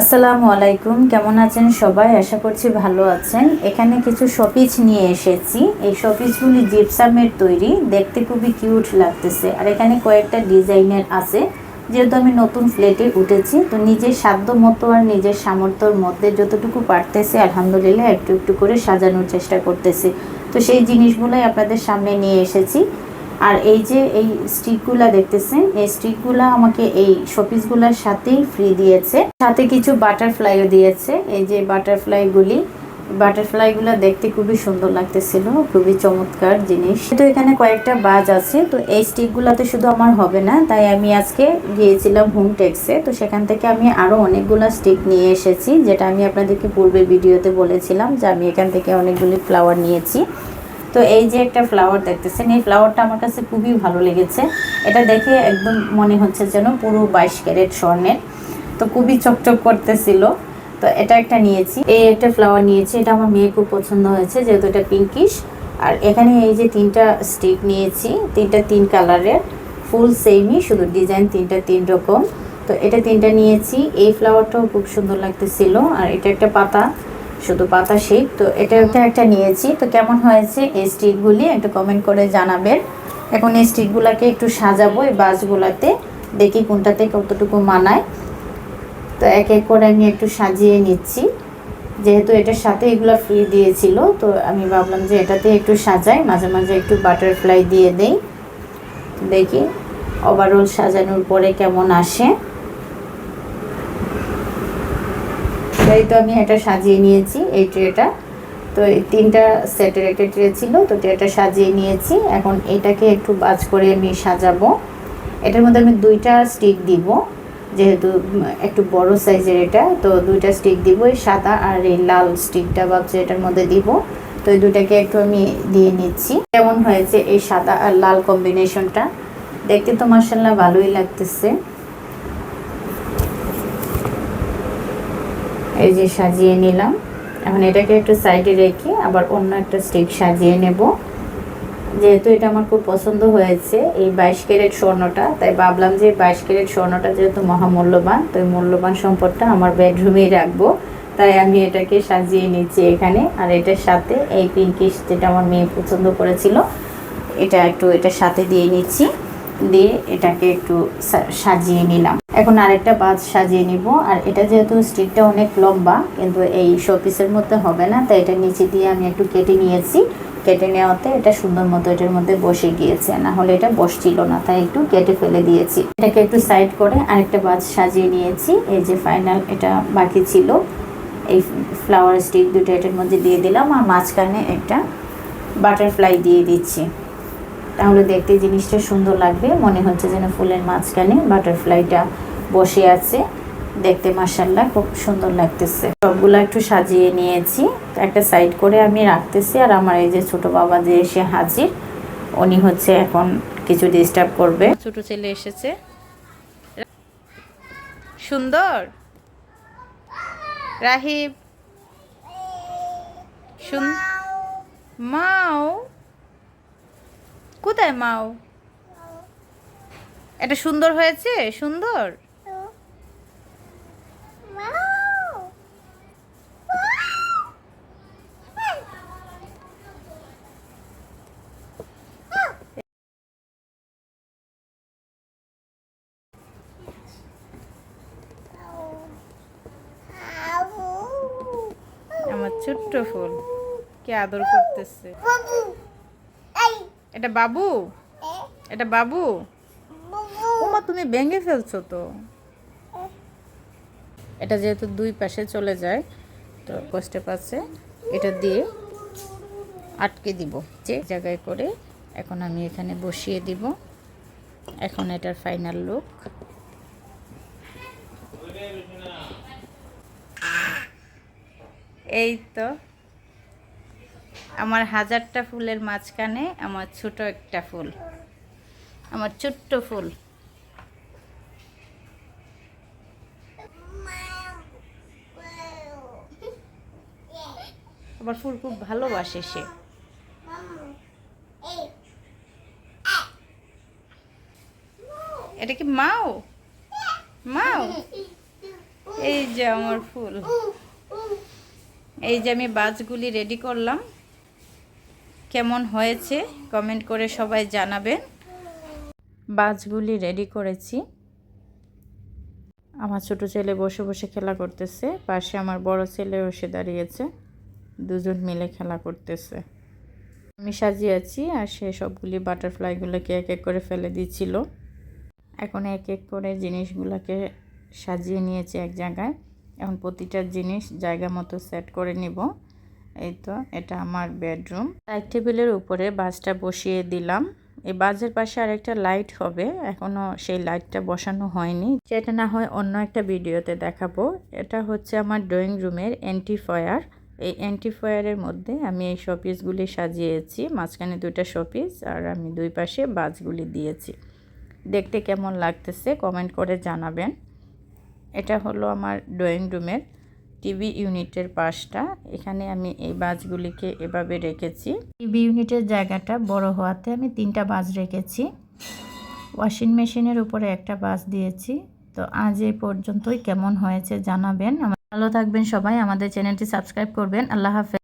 আসসালামু আলাইকুম, কেমন আছেন সবাই? আশা করছি ভালো আছেন। এখানে কিছু শোপিস নিয়ে এসেছি। এই শোপিসগুলি জিপসামের তৈরি, দেখতে খুবই কিউট লাগতেছে। আর এখানে কয়েকটা ডিজাইনের আছে। যেহেতু আমি নতুন ফ্ল্যাটে উঠেছি, তো নিজের সাধ্য মতো আর নিজের সামর্থ্যর মধ্যে যতটুকু পারতেছি আলহামদুলিল্লাহ একটু একটু করে সাজানোর চেষ্টা করতেছি। তো সেই জিনিসগুলোই আপনাদের সামনে নিয়ে এসেছি। আর এই যে এই স্টিকগুলা দেখতেছেন, এই স্টিকগুলা আমাকে এই শোপিসগুলোর সাথেই ফ্রি দিয়েছে, সাথে কিছু বাটারফ্লাইও দিয়েছে। এই যে বাটারফ্লাইগুলো দেখতে খুবই সুন্দর লাগতেছিল, খুবই চমৎকার জিনিস। তো এখানে কয়েকটা বাজ আছে, তো এই স্টিকগুলাতে শুধু আমার হবে না, তাই আমি আজকে গিয়েছিলাম হোমটেক্সে। তো সেখান থেকে আমি আরও অনেকগুলো স্টিক নিয়ে এসেছি, যেটা আমি আপনাদেরকে পূর্বের ভিডিওতে বলেছিলাম যে আমি এখান থেকে অনেকগুলি ফ্লাওয়ার নিয়েছি। তো এই যে একটা ফ্লাওয়ার দেখতেছেন, এই ফ্লাওয়ারটা আমার কাছে খুবই ভালো লেগেছে। এটা দেখে একদম মনে হচ্ছে যেন পুরো 22 ক্যারেট স্বর্ণের, তো খুবই চকচক করতেছিল। তো এটা একটা নিয়েছি, এই একটা ফ্লাওয়ার নিয়েছি। এটা আমার মেয়ে খুব পছন্দ হয়েছে, যেহেতু এটা পিঙ্কিশ। আর এখানে এই যে তিনটা স্টিক নিয়েছি, তিন কালারের, ফুল সেমই, শুধু ডিজাইন তিন রকম। তো এটা তিনটা নিয়েছি। এই ফ্লাওয়ারটাও খুব সুন্দর লাগতেছিল। আর এটা একটা পাতা, শুধু পাতা শেপ। তো এটা একটা নিয়েছি। তো কেমন হয়েছে এই স্টিকগুলি একটু কমেন্ট করে জানাবেন। এখন এই স্টিকগুলোকে একটু সাজাবো এই বাসগুলোতে, দেখি কোনটাতে কতটুকু মানায়। তো এক এক করে আমি একটু সাজিয়ে নিচ্ছি। যেহেতু এটার সাথে এগুলো ফ্রি দিয়েছিল, তো আমি ভাবলাম যে এটাতে একটু সাজাই, মাঝে মাঝে একটু বাটারফ্লাই দিয়ে দেই। দেখি ওভারঅল সাজানোর পরে কেমন আসে। তাই তো আমি এটা সাজিয়ে নিয়েছি, এই ট্রেটা। তো এই তিনটা সেটের একটা ট্রে ছিল, তো ট্রেটা সাজিয়ে নিয়েছি। এখন এটাকে একটু বাজ করে আমি সাজাবো। এটার মধ্যে আমি দুইটা স্টিক দিব, যেহেতু একটু বড় সাইজের এটা, তো দুইটা স্টিক দিব। এই সাদা আর এই লাল স্টিকটা ভাবছি এটার মধ্যে দিব। তো এই দুটাকে একটু আমি দিয়ে নিচ্ছি। কেমন হয়েছে এই সাদা আর লাল কম্বিনেশনটা? দেখতে তো মাশাআল্লাহ ভালোই লাগতেছে। এই যে সাজিয়ে নিলাম। এখন এটাকে একটু সাইডে রেখে আবার অন্য একটা স্টিক সাজিয়ে নেব। যেহেতু এটা আমার খুব পছন্দ হয়েছে এই 22 ক্যারেট স্বর্ণটা, তাই ভাবলাম যে 22 ক্যারেট স্বর্ণটা যেহেতু মহামূল্যবান, তো এই মূল্যবান সম্পদটা আমার বেডরুমেই রাখবো। তাই আমি এটাকে সাজিয়ে নিচ্ছি এখানে। আর এটার সাথে এই পিঙ্কিশ, যেটা আমার মেয়ে পছন্দ করেছিল, এটা একটু এটার সাথে দিয়ে নিচ্ছি, দিয়ে এটাকে একটু সাজিয়ে নিলাম। এখন আরেকটা বাজ সাজিয়ে নিব। আর এটা যেহেতু স্টিকটা অনেক লম্বা, কিন্তু এই শোপিসের মধ্যে হবে না, তাই এটা নিচে দিয়ে আমি একটু কেটে নিয়েছি। কেটে নেওয়াতে এটা সুন্দর মতো এটার মধ্যে বসে গিয়েছে, না হলে এটা বসছিল না, তাই একটু কেটে ফেলে দিয়েছি। এটাকে একটু সাইড করে আরেকটা বাজ সাজিয়ে নিয়েছি। এই যে ফাইনাল এটা বাকি ছিল, এই ফ্লাওয়ার স্টিক দুটো এটার মধ্যে দিয়ে দিলাম। আর মাঝখানে একটা বাটারফ্লাই দিয়ে দিচ্ছি, তাহলে দেখতে জিনিসটা সুন্দর লাগবে। মনে হচ্ছে যেন ফুলের মাঝখানে বাটারফ্লাইটা বসে আছে। দেখতে মাশাআল্লাহ খুব সুন্দর লাগতেছে। সবগুলো একটু সাজিয়ে নিয়েছি, একটা সাইড করে আমি রাখতেছি। আর আমার এই যে ছোট বাবা যে এসে হাজির, উনি হচ্ছে এখন কিছু ডিস্টার্ব করবে। ছোট ছেলে এসেছে, সুন্দর রাহিব, মাও কোথায়? মাও এটা সুন্দর হয়েছে, সুন্দর। আমার ছোট্ট ফুল কে আদর করতেছে। এটা বাবু, এটা বাবু। ওমা তুমি ভেঙে ফেলছো তো। এটা যেহেতু দুই পাশে চলে যায়, তো কষ্টে পাচ্ছে, এটা দিয়ে আটকে দিব যে জায়গায় করে। এখন আমি এখানে বসিয়ে দিব। এখন এটার ফাইনাল লুক। এই তো আমার হাজারটা ফুলের মাঝখানে আমার ছোট একটা ফুল, আমার ছোট্ট ফুল। আবার ফুল খুব ভালোবাসে সে। এটা কি মাও? মাও এই যে আমার ফুল, এই যে আমি বাজগুলি রেডি করলাম। কেমন হয়েছে কমেন্ট করে সবাই জানাবেন। বাজগুলি রেডি করেছি। আমার ছোট ছেলে বসে বসে খেলা করতেছে, পাশে আমার বড় ছেলে এসে দাঁড়িয়েছে, দুজন মিলে খেলা করতেছে। আমি সাজিয়েছি আর সে সবগুলি বাটারফ্লাইগুলোকে এক এক করে ফেলে দিচ্ছিল। এখন এক এক করে জিনিসগুলোকে সাজিয়ে নিয়েছি এক জায়গায়। এখন প্রতিটা জিনিস জায়গা মতো সেট করে নিব। এই তো এটা আমার বেডরুম। সাইড টেবিলের উপরে বাজটা বসিয়ে দিলাম। এই বাজের পাশে আরেকটা লাইট হবে, এখনও সেই লাইটটা বসানো হয়নি, সেটা না হয় অন্য একটা ভিডিওতে দেখাবো। এটা হচ্ছে আমার ড্রয়িং রুমের অ্যান্টিফয়ার। এই অ্যান্টিফয়ারের মধ্যে আমি এই শোপিসগুলি সাজিয়েছি, মাঝখানে দুইটা শোপিস আর আমি দুই পাশে বাজগুলি দিয়েছি। দেখতে কেমন লাগতেছে কমেন্ট করে জানাবেন। এটা হলো আমার ড্রয়িং রুমের টিভি ইউনিটের পাশটা। এখানে আমি এই বাজগুলিকে এভাবে রেখেছি। টিভি ইউনিটের জায়গাটা বড় হওয়াতে আমি 3টা বাজ রেখেছি। ওয়াশিং মেশিনের উপরে একটা বাজ দিয়েছি। তো আজ এই পর্যন্তই, কেমন হয়েছে জানাবেন। ভালো থাকবেন সবাই, আমাদের চ্যানেলটি সাবস্ক্রাইব করবেন। আল্লাহ হাফেজ।